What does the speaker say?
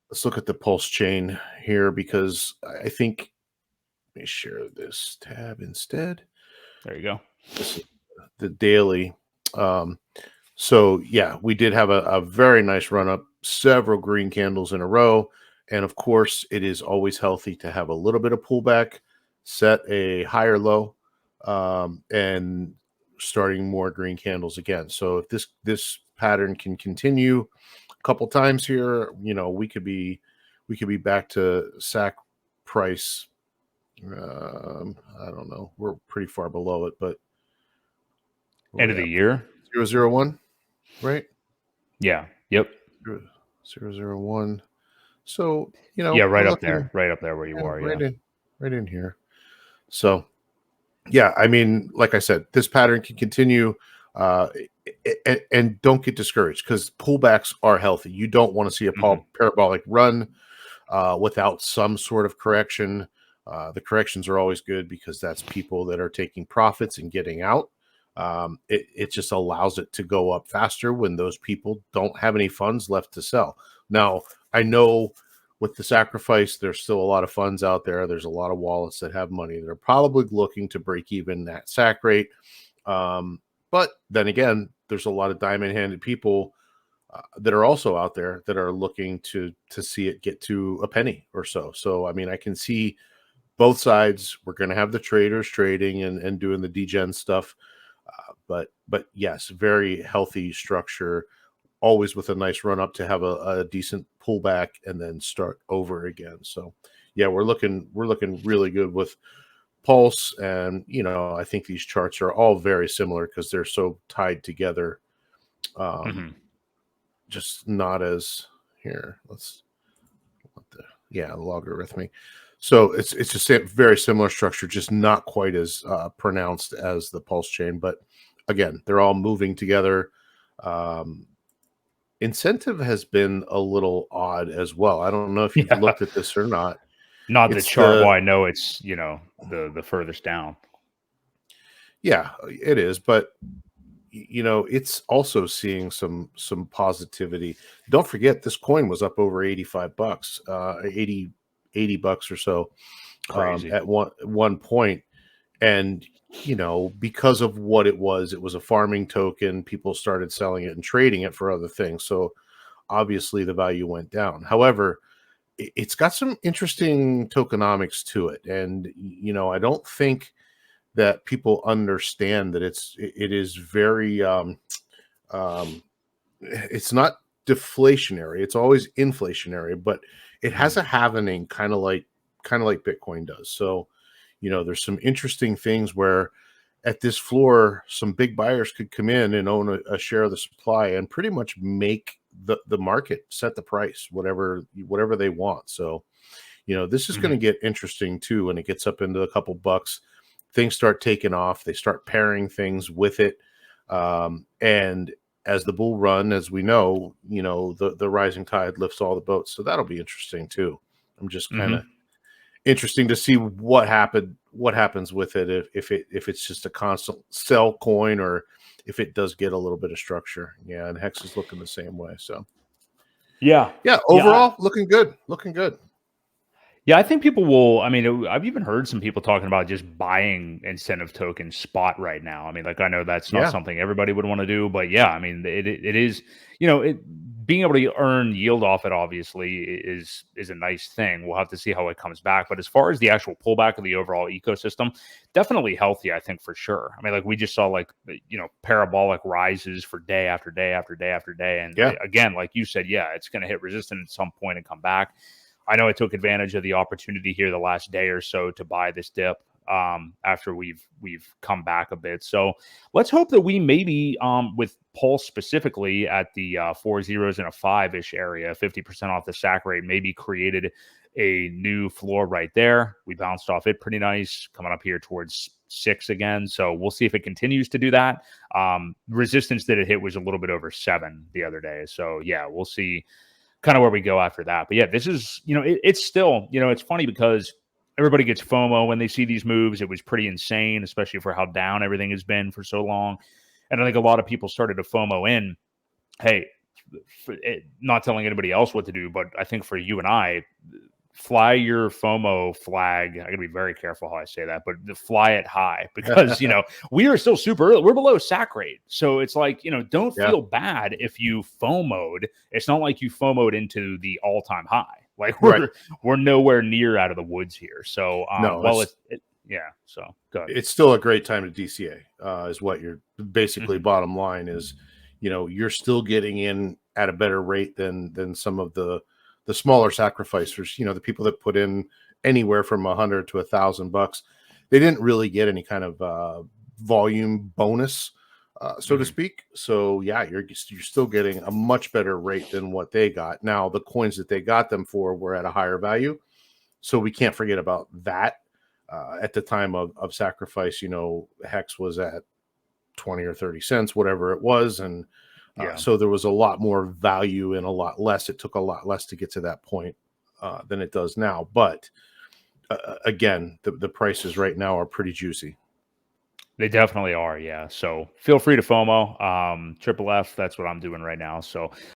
let's look at the pulse chain here, because I think, let me share this tab instead. There you go. This is the daily. Um, so yeah, we did have a very nice run up, several green candles in a row. And of course, it is always healthy to have a little bit of pullback, set a higher low, and starting more green candles again. So if this pattern can continue a couple times here, we could be back to SAC price. I don't know. We're pretty far below it, but End of the year. 001, right? Yeah. Yep. 001. So, Yeah, right we're up looking there. Right up there where you are. Yeah. right in here. So, yeah, I mean, like I said, this pattern can continue, and don't get discouraged, because pullbacks are healthy. You don't want to see a parabolic run without some sort of correction. The corrections are always good, because that's people that are taking profits and getting out. It just allows it to go up faster when those people don't have any funds left to sell. Now, I know with the sacrifice, there's still a lot of funds out there. There's a lot of wallets that have money. They're probably looking to break even that SAC rate. But then again, there's a lot of diamond-handed people that are also out there that are looking to see it get to a penny or so. So, I mean, I can see both sides. We're going to have the traders trading and doing the degen stuff. But yes, very healthy structure, always with a nice run up to have a decent pullback and then start over again. So yeah, we're looking really good with Pulse. And, I think these charts are all very similar because they're so tied together. Just not as here. Logarithmic. So it's just a very similar structure, just not quite as pronounced as the pulse chain. But again, they're all moving together. Incentive has been a little odd as well. I don't know if you've looked at this or not. Not the chart. Well, I know it's, the furthest down. Yeah, it is. But, it's also seeing some positivity. Don't forget, this coin was up over $85, 80 bucks or so. Crazy. At one point. And, because of what it was a farming token. People started selling it and trading it for other things. So obviously the value went down. However, it's got some interesting tokenomics to it. And, I don't think that people understand that it is very, it's not deflationary. It's always inflationary, but it has a halvening, kind of like Bitcoin does. So, there's some interesting things where at this floor, some big buyers could come in and own a share of the supply and pretty much make the market set the price, whatever they want. So, this is going to get interesting too when it gets up into a couple bucks. Things start taking off. They start pairing things with it. And as the bull run, as we know, the rising tide lifts all the boats. So that'll be interesting too. I'm just kind of interesting to see what happens with it, if it's just a constant sell coin, or if it does get a little bit of structure. Yeah, and Hex is looking the same way. So yeah, overall looking good. Yeah, I think people will. I mean, I've even heard some people talking about just buying incentive token spot right now. I mean, like, I know that's not something everybody would want to do, but yeah, I mean, it is, being able to earn yield off it obviously is a nice thing. We'll have to see how it comes back. But as far as the actual pullback of the overall ecosystem, definitely healthy, I think, for sure. I mean, like, we just saw parabolic rises for day after day after day after day. And again, like you said, it's going to hit resistance at some point and come back. I know I took advantage of the opportunity here the last day or so to buy this dip after we've come back a bit. So let's hope that we maybe with Pulse specifically at the 4 zeros and a 5-ish area, 50% off the SAC rate, maybe created a new floor right there. We bounced off it pretty nice, coming up here towards 6 again. So we'll see if it continues to do that. Resistance that it hit was a little bit over 7 the other day. So yeah, we'll see kind of where we go after that. But yeah, this is, it's still, it's funny because everybody gets FOMO when they see these moves. It was pretty insane, especially for how down everything has been for so long. And I think a lot of people started to FOMO in, hey, not telling anybody else what to do, but I think for you and I, fly your FOMO flag. I gotta be very careful how I say that, but fly it high, because we are still super early. We're below sack rate, so it's like, don't feel bad if you FOMO'd. It's not like you FOMO'd into the all-time high. Like we're nowhere near out of the woods here. So no, so go ahead. It's still a great time to DCA. Is what you're basically bottom line is. You're still getting in at a better rate than some of the smaller sacrificers, the people that put in anywhere from $100 to $1,000. They didn't really get any kind of volume bonus, so to speak. So yeah, you're still getting a much better rate than what they got. Now the coins that they got them for were at a higher value, so we can't forget about that. At the time of sacrifice, Hex was at 20 or 30 cents, whatever it was, and so there was a lot more value and a lot less. It took a lot less to get to that point than it does now. But again, the prices right now are pretty juicy. They definitely are, yeah. So feel free to FOMO. Triple F, that's what I'm doing right now. So